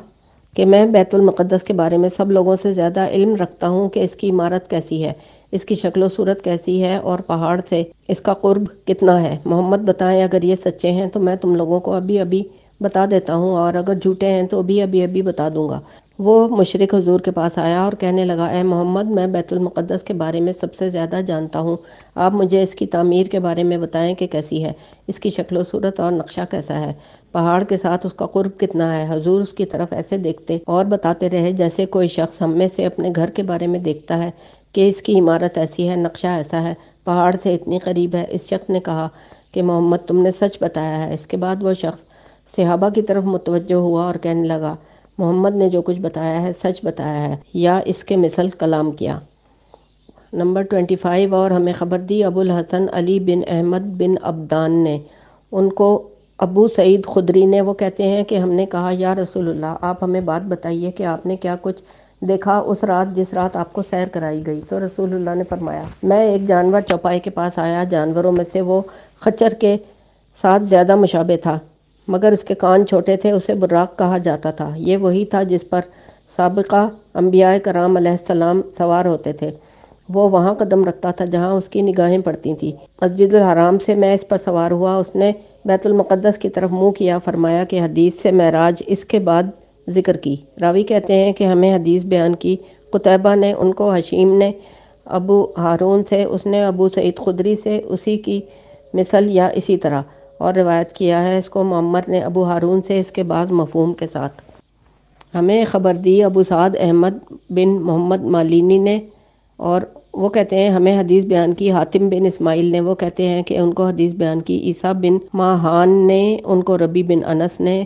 کہ میں بیت المقدس کے بارے میں سب لوگوں سے زیادہ علم رکھتا ہوں کہ اس کی عمارت کیسی ہے، اس کی شکل و صورت کیسی ہے، اور پہاڑ سے اس کا قرب کتنا ہے۔ محمد بتائیں اگر یہ سچے ہیں تو میں تم لوگوں کو ابھی ابھی بتا دیتا ہوں، اور اگر جھوٹے ہیں تو بھی ابھی بتا دوں گا۔ وہ مشرک حضور کے پاس آیا اور کہنے لگا، اے محمد، میں بیت المقدس کے بارے میں سب سے زیادہ جانتا ہوں، آپ مجھے اس کی تعمیر کے بارے میں بتائیں کہ کیسی ہے، اس کی شکل و صورت اور نقشہ کیسا ہے، پہاڑ کے ساتھ اس کا قرب کتنا ہے۔ حضور اس کی طرف ایسے دیکھتے اور بتاتے رہے جیسے کوئی شخص ہم میں سے اپنے گھر کے بارے میں دیکھتا ہے کہ اس کی عمارت ایسی ہے، نقشہ ایسا ہے، پہاڑ سے اتنی قریب ہے۔ اس شخص نے کہا کہ محمد تم نے سچ بتایا ہے۔ اس کے بعد وہ شخص صحابہ کی طرف متوجہ ہوا اور کہنے لگا، محمد نے جو کچھ بتایا ہے سچ بتایا ہے، یا اس کے مثل کلام کیا۔ نمبر 25 اور ہمیں خبر دی ابو الحسن علی بن احمد بن عبدان نے، ان کو ابو سعید خدری نے، وہ کہتے ہیں کہ ہم نے کہا یا رسول اللہ، آپ ہمیں بات بتائیے کہ آپ نے کیا کچھ دیکھا اس رات جس رات آپ کو سیر کرائی گئی، تو رسول اللہ نے فرمایا میں ایک جانور چوپائے کے پاس آیا، جانوروں میں سے وہ خچر کے ساتھ زیادہ مشابہ تھا، مگر اس کے کان چھوٹے تھے، اسے براق کہا جاتا تھا۔ یہ وہی تھا جس پر سابقہ انبیاء کرام علیہ السلام سوار ہوتے تھے۔ وہ وہاں قدم رکھتا تھا جہاں اس کی نگاہیں پڑتی تھیں۔ مسجد الحرام سے میں اس پر سوار ہوا، اس نے بیت المقدس کی طرف منہ کیا، فرمایا کہ حدیث سے معراج اس کے بعد ذکر کی۔ راوی کہتے ہیں کہ ہمیں حدیث بیان کی، قتیبہ نے، ان کو حشیم نے ابو ہارون سے، اس نے ابو سعید خدری سے اسی کی مثل یا اسی طرح اور روایت کیا ہے۔ اس کو معمر نے ابو ہارون سے اس کے بعض مفہوم کے ساتھ ہمیں خبر دی ابو سعد احمد بن محمد مالینی نے، اور وہ کہتے ہیں ہمیں حدیث بیان کی حاتم بن اسماعیل نے، وہ کہتے ہیں کہ ان کو حدیث بیان کی عیسیٰ بن ماہان نے، ان کو ربی بن انس نے،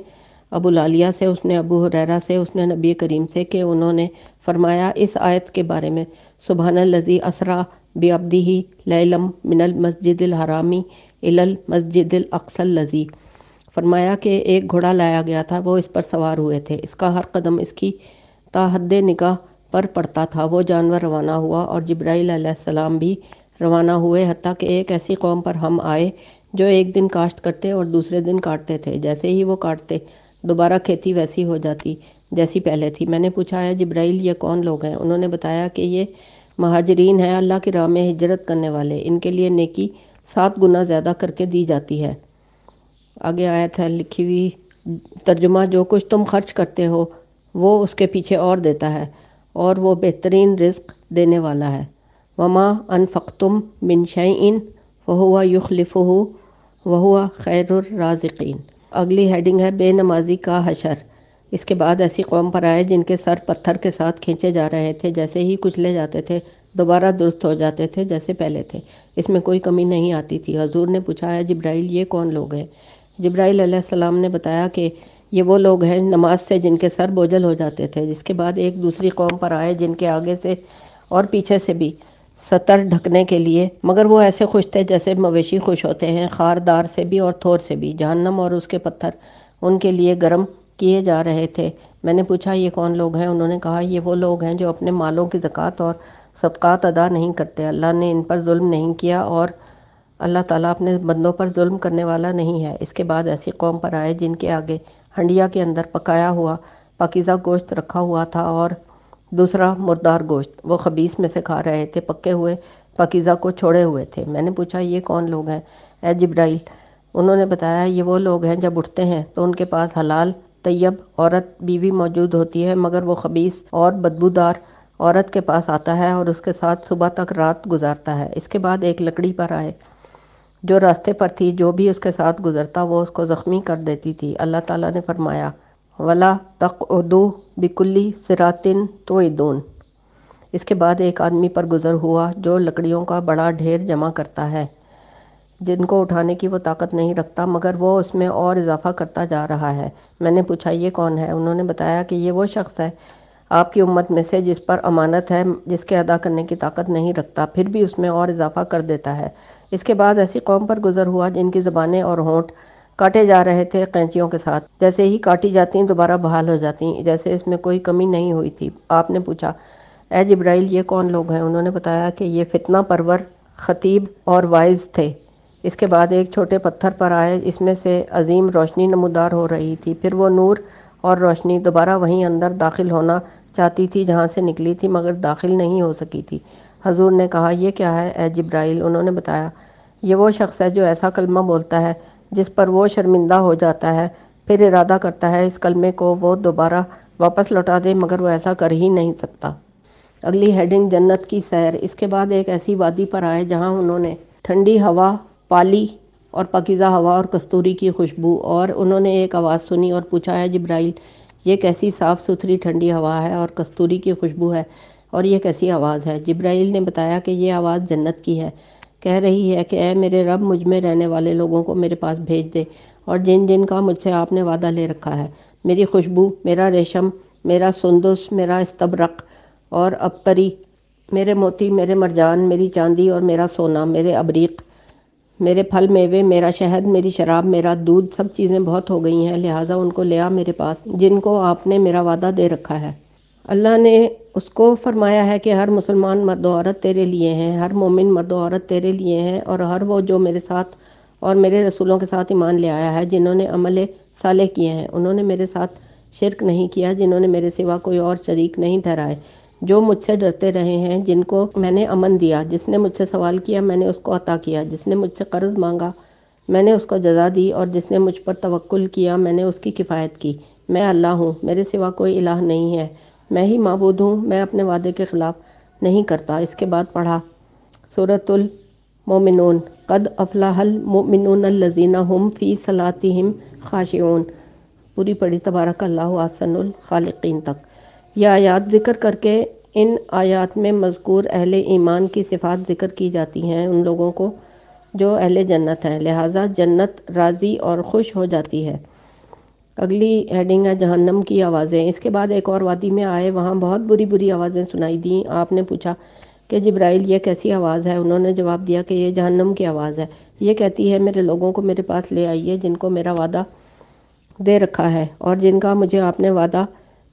ابو العالیہ سے، اس نے ابو ہریرہ سے، اس نے نبی کریم سے کہ انہوں نے فرمایا اس آیت کے بارے میں، سبحان الذی اسریٰ بعبدہ لیلا من المسجد الحرام الی المسجد الاقصی الذی، فرمایا کہ ایک گھوڑا لایا گیا تھا، وہ اس پر سوار ہوئے تھے، اس کا ہر قدم اس کی تا حد نگاہ پر پڑتا تھا۔ وہ جانور روانہ ہوا اور جبرائیل علیہ السلام بھی روانہ ہوئے، حتیٰ کہ ایک ایسی قوم پر ہم آئے جو ایک دن کاشت کرتے اور دوسرے دن کاٹتے تھے، جیسے ہی وہ کاٹتے دوبارہ کھیتی ویسی ہو جاتی جیسی پہلے تھی۔ میں نے پوچھا ہے جبرائیل یہ کون لوگ ہیں؟ انہوں نے بتایا کہ یہ مہاجرین ہیں، اللہ کی راہ میں ہجرت کرنے والے، ان کے لیے نیکی 7 گنا زیادہ کر کے دی جاتی ہے۔ آگے آیت ہے لکھی ہوئی، ترجمہ جو کچھ تم خرچ کرتے ہو وہ اس کے پیچھے اور دیتا ہے، اور وہ بہترین رزق دینے والا ہے۔ وما انفقتم من شیء فہو یخلفہ وہو خیر الرازقین۔ اگلی ہیڈنگ ہے بے نمازی کا حشر۔ اس کے بعد ایسی قوم پر آئے جن کے سر پتھر کے ساتھ کھینچے جا رہے تھے، جیسے ہی کچلے جاتے تھے دوبارہ درست ہو جاتے تھے جیسے پہلے تھے، اس میں کوئی کمی نہیں آتی تھی۔ حضور نے پوچھا ہے جبرائیل یہ کون لوگ ہیں؟ جبرائیل علیہ السلام نے بتایا کہ یہ وہ لوگ ہیں نماز سے جن کے سر بوجھل ہو جاتے تھے۔ جس کے بعد ایک دوسری قوم پر آئے جن کے آگے سے اور پیچھے سے بھی ستر ڈھکنے کے لیے، مگر وہ ایسے خوش تھے جیسے مویشی خوش ہوتے ہیں، خاردار سے بھی اور تھور سے بھی۔ جہنم اور اس کے پتھر ان کے لیے گرم کیے جا رہے تھے۔ میں نے پوچھا یہ کون لوگ ہیں؟ انہوں نے کہا یہ وہ لوگ ہیں جو اپنے مالوں کی زکوٰۃ اور صدقات ادا نہیں کرتے۔ اللہ نے ان پر ظلم نہیں کیا اور اللہ تعالیٰ اپنے بندوں پر ظلم کرنے والا نہیں ہے۔ اس کے بعد ایسی قوم پر آئے جن کے آگے ہنڈیا کے اندر پکایا ہوا پاکیزہ گوشت رکھا ہوا تھا اور دوسرا مردار گوشت، وہ خبیث میں سے کھا رہے تھے، پکے ہوئے پاکیزہ کو چھوڑے ہوئے تھے۔ میں نے پوچھا یہ کون لوگ ہیں اے جبرائیل؟ انہوں نے بتایا یہ وہ لوگ ہیں جب اٹھتے ہیں تو ان کے پاس حلال طیب عورت بیوی موجود ہوتی ہے، مگر وہ خبیث اور بدبودار عورت کے پاس آتا ہے اور اس کے ساتھ صبح تک رات گزارتا ہے۔ اس کے بعد ایک لکڑی پر آئے جو راستے پر تھی، جو بھی اس کے ساتھ گزرتا وہ اس کو زخمی کر دیتی تھی۔ اللہ تعالیٰ نے فرمایا وَلَا تَقْعُدُوا بِكُلِّ صِرَاطٍ تُوعِدُونَ۔ اس کے بعد ایک آدمی پر گزر ہوا جو لکڑیوں کا بڑا ڈھیر جمع کرتا ہے، جن کو اٹھانے کی وہ طاقت نہیں رکھتا، مگر وہ اس میں اور اضافہ کرتا جا رہا ہے۔ میں نے پوچھا یہ کون ہے؟ انہوں نے بتایا کہ یہ وہ شخص ہے آپ کی امت میں سے جس پر امانت ہے، جس کے ادا کرنے کی طاقت نہیں رکھتا، پھر بھی اس میں اور اضافہ کر دیتا ہے۔ اس کے بعد ایسی قوم پر گزر ہوا جن کی زبانیں اور ہونٹ کاٹے جا رہے تھے قینچیوں کے ساتھ، جیسے ہی کاٹی جاتی دوبارہ بحال ہو جاتی، جیسے اس میں کوئی کمی نہیں ہوئی تھی۔ آپ نے پوچھا اے جبرائیل یہ کون لوگ ہیں؟ انہوں نے بتایا کہ یہ فتنہ پرور خطیب اور واعظ تھے۔ اس کے بعد ایک چھوٹے پتھر پر آئے، اس میں سے عظیم روشنی نمودار ہو رہی تھی، پھر وہ نور اور روشنی دوبارہ وہیں اندر داخل ہونا چاہتی تھی جہاں سے نکلی تھی، مگر داخل نہیں ہو سکی تھی۔ حضور نے کہا یہ کیا ہے اے جبرائیل؟ انہوں نے بتایا یہ وہ شخص ہے جو ایسا کلمہ بولتا ہے جس پر وہ شرمندہ ہو جاتا ہے، پھر ارادہ کرتا ہے اس کلمے کو وہ دوبارہ واپس لوٹا دے، مگر وہ ایسا کر ہی نہیں سکتا۔ اگلی ہیڈنگ جنت کی سیر۔ اس کے بعد ایک ایسی وادی پر آئے جہاں انہوں نے ٹھنڈی ہوا پالی اور پاکیزہ ہوا اور کستوری کی خوشبو، اور انہوں نے ایک آواز سنی اور پوچھا ہے جبرائیل یہ کیسی صاف ستھری ٹھنڈی ہوا ہے اور کستوری کی خوشبو ہے، اور یہ کیسی آواز ہے؟ جبرائیل نے بتایا کہ یہ آواز جنت کی ہے، کہہ رہی ہے کہ اے میرے رب مجھ میں رہنے والے لوگوں کو میرے پاس بھیج دے، اور جن جن کا مجھ سے آپ نے وعدہ لے رکھا ہے، میری خوشبو، میرا ریشم، میرا سندس، میرا استبرق اور ابتری، میرے موتی، میرے مرجان، میری چاندی اور میرا سونا، میرے ابریق، میرے پھل میوے، میرا شہد، میری شراب، میرا دودھ، سب چیزیں بہت ہو گئی ہیں، لہٰذا ان کو لے آ میرے پاس جن کو آپ نے میرا وعدہ دے رکھا ہے۔ اللہ نے اس کو فرمایا ہے کہ ہر مسلمان مرد و عورت تیرے لیے ہیں، ہر مومن مرد و عورت تیرے لیے ہیں، اور ہر وہ جو میرے ساتھ اور میرے رسولوں کے ساتھ ایمان لے آیا ہے، جنہوں نے عمل صالح کیے ہیں، انہوں نے میرے ساتھ شرک نہیں کیا، جنہوں نے میرے سوا کوئی اور شریک نہیں ٹھہرائے، جو مجھ سے ڈرتے رہے ہیں، جن کو میں نے امن دیا، جس نے مجھ سے سوال کیا میں نے اس کو عطا کیا، جس نے مجھ سے قرض مانگا میں نے اس کو جزا دی، اور جس نے مجھ پر توکل کیا میں نے اس کی کفایت کی۔ میں اللہ ہوں، میرے سوا کوئی الہ نہیں ہے، میں ہی معبود ہوں، میں اپنے وعدے کے خلاف نہیں کرتا۔ اس کے بعد پڑھا سورۃ المومنون، قد افلح المؤمنون الذین هم فی صلاتہم خاشعون، پوری پڑھی تبارک اللہ احسن الخالقین تک۔ یہ آیات ذکر کر کے ان آیات میں مذکور اہل ایمان کی صفات ذکر کی جاتی ہیں، ان لوگوں کو جو اہل جنت ہیں، لہٰذا جنت راضی اور خوش ہو جاتی ہے۔ اگلی ہیڈنگ ہے جہنم کی آوازیں۔ اس کے بعد ایک اور وادی میں آئے، وہاں بہت بری آوازیں سنائی دیں۔ آپ نے پوچھا کہ جبرائیل یہ کیسی آواز ہے؟ انہوں نے جواب دیا کہ یہ جہنم کی آواز ہے، یہ کہتی ہے میرے لوگوں کو میرے پاس لے آئیے جن کو میرا وعدہ دے رکھا ہے اور جن کا مجھے آپ نے وعدہ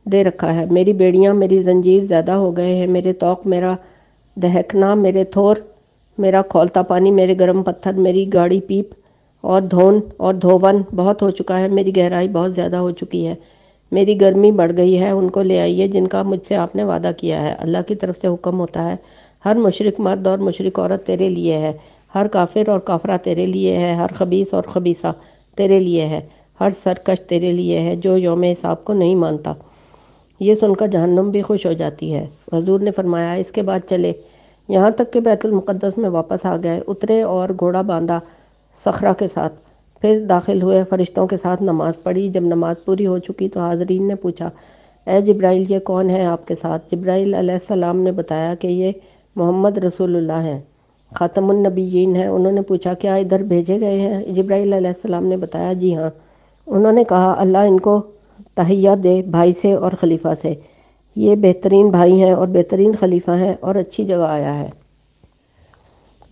دے رکھا ہے۔ میری بیڑیاں، میری زنجیر زیادہ ہو گئے ہیں، میرے طوق، میرا دہکنا، میرے تھور، میرا کھولتا پانی، میرے گرم پتھر، میری گاڑی پیپ اور دھون اور دھون بہت ہو چکا ہے، میری گہرائی بہت زیادہ ہو چکی ہے، میری گرمی بڑھ گئی ہے، ان کو لے آئیے جن کا مجھ سے آپ نے وعدہ کیا ہے۔ اللہ کی طرف سے حکم ہوتا ہے، ہر مشرک مرد اور مشرک عورت تیرے لیے ہے، ہر کافر اور کافرہ تیرے لیے ہے، ہر خبیث اور خبیثہ تیرے لیے ہے، ہر سرکش تیرے لیے ہے جو یوم حساب کو نہیں مانتا۔ یہ سن کر جہنم بھی خوش ہو جاتی ہے۔ حضور نے فرمایا اس کے بعد چلے یہاں تک کہ بیت المقدس میں واپس آ گئے، اترے اور گھوڑا باندھا صخرہ کے ساتھ، پھر داخل ہوئے، فرشتوں کے ساتھ نماز پڑھی۔ جب نماز پوری ہو چکی تو حاضرین نے پوچھا اے جبرائیل یہ کون ہے آپ کے ساتھ؟ جبرائیل علیہ السلام نے بتایا کہ یہ محمد رسول اللہ ہیں، خاتم النبیین ہیں۔ انہوں نے پوچھا کیا ادھر بھیجے گئے ہیں؟ جبرائیل علیہ السلام نے بتایا جی ہاں۔ انہوں نے کہا اللہ ان کو تحیہ دے بھائی سے اور خلیفہ سے، یہ بہترین بھائی ہیں اور بہترین خلیفہ ہیں اور اچھی جگہ آیا ہے۔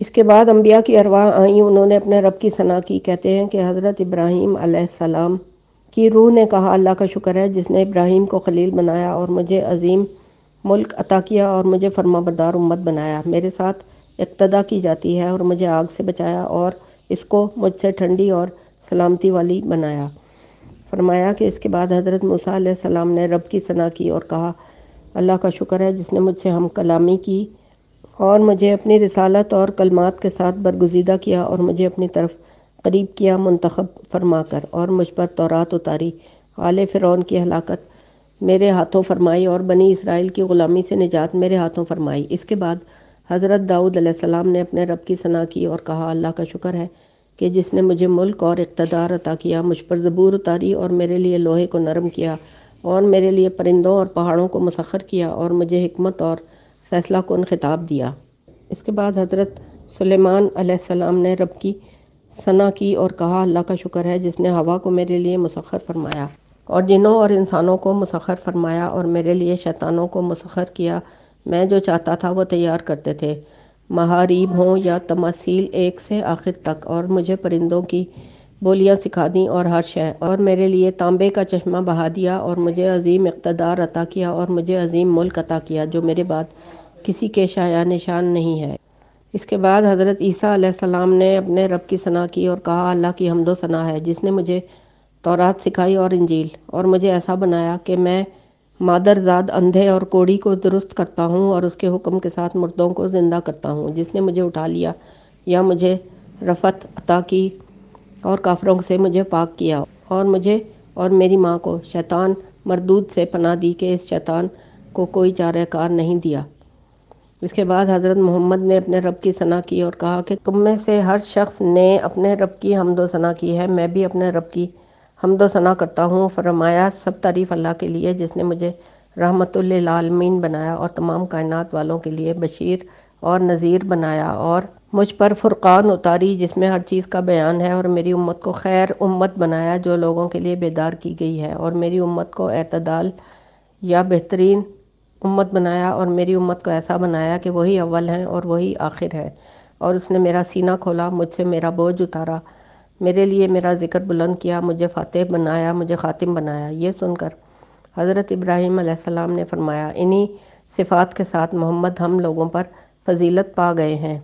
اس کے بعد انبیاء کی ارواح آئیں، انہوں نے اپنے رب کی ثنا کی۔ کہتے ہیں کہ حضرت ابراہیم علیہ السلام کی روح نے کہا اللہ کا شکر ہے جس نے ابراہیم کو خلیل بنایا اور مجھے عظیم ملک عطا کیا اور مجھے فرما بردار امت بنایا، میرے ساتھ اقتدا کی جاتی ہے اور مجھے آگ سے بچایا اور اس کو مجھ سے ٹھنڈی اور سلامتی والی بنایا۔ فرمایا کہ اس کے بعد حضرت موسیٰ علیہ السلام نے رب کی ثنا کی اور کہا اللہ کا شکر ہے جس نے مجھ سے ہم کلامی کی اور مجھے اپنی رسالت اور کلمات کے ساتھ برگزیدہ کیا اور مجھے اپنی طرف قریب کیا منتخب فرما کر، اور مجھ پر تورات اتاری، آل فرعون کی ہلاکت میرے ہاتھوں فرمائی اور بنی اسرائیل کی غلامی سے نجات میرے ہاتھوں فرمائی۔ اس کے بعد حضرت داؤد علیہ السلام نے اپنے رب کی ثنا کی اور کہا اللہ کا شکر ہے کہ جس نے مجھے ملک اور اقتدار عطا کیا، مجھ پر زبور اتاری اور میرے لیے لوہے کو نرم کیا اور میرے لیے پرندوں اور پہاڑوں کو مسخر کیا اور مجھے حکمت اور فیصلہ کن خطاب دیا۔ اس کے بعد حضرت سلیمان علیہ السلام نے رب کی ثنا کی اور کہا اللہ کا شکر ہے جس نے ہوا کو میرے لیے مسخر فرمایا اور جنوں اور انسانوں کو مسخر فرمایا اور میرے لیے شیطانوں کو مسخر کیا، میں جو چاہتا تھا وہ تیار کرتے تھے، محاریب ہوں یا تماثیل ایک سے آخر تک، اور مجھے پرندوں کی بولیاں سکھا دیں اور ہر شے، اور میرے لیے تانبے کا چشمہ بہا دیا اور مجھے عظیم اقتدار عطا کیا اور مجھے عظیم ملک عطا کیا جو میرے بعد کسی کے شایان نشان نہیں ہے۔ اس کے بعد حضرت عیسیٰ علیہ السلام نے اپنے رب کی ثنا کی اور کہا اللہ کی حمد و ثنا ہے جس نے مجھے تورات سکھائی اور انجیل، اور مجھے ایسا بنایا کہ میں مادرزاد اندھے اور کوڑی کو درست کرتا ہوں اور اس کے حکم کے ساتھ مردوں کو زندہ کرتا ہوں، جس نے مجھے اٹھا لیا یا مجھے رفعت عطا کی اور کافروں سے مجھے پاک کیا، اور مجھے اور میری ماں کو شیطان مردود سے پناہ دی کہ اس شیطان کو کوئی چارہ کار نہیں دیا۔ اس کے بعد حضرت محمد نے اپنے رب کی ثنا کی اور کہا کہ تم میں سے ہر شخص نے اپنے رب کی حمد و ثنا کی ہے، میں بھی اپنے رب کی حمد و ثنا کرتا ہوں۔ فرمایا سب تعریف اللہ کے لیے جس نے مجھے رحمت للعالمین بنایا اور تمام کائنات والوں کے لیے بشیر اور نذیر بنایا، اور مجھ پر فرقان اتاری جس میں ہر چیز کا بیان ہے، اور میری امت کو خیر امت بنایا جو لوگوں کے لیے بیدار کی گئی ہے، اور میری امت کو اعتدال یا بہترین امت بنایا، اور میری امت کو ایسا بنایا کہ وہی اول ہیں اور وہی آخر ہیں، اور اس نے میرا سینہ کھولا، مجھ سے میرا بوجھ اتارا، میرے لیے میرا ذکر بلند کیا، مجھے فاتح بنایا، مجھے خاتم بنایا۔ یہ سن کر حضرت ابراہیم علیہ السلام نے فرمایا، انہی صفات کے ساتھ محمد ہم لوگوں پر فضیلت پا گئے ہیں۔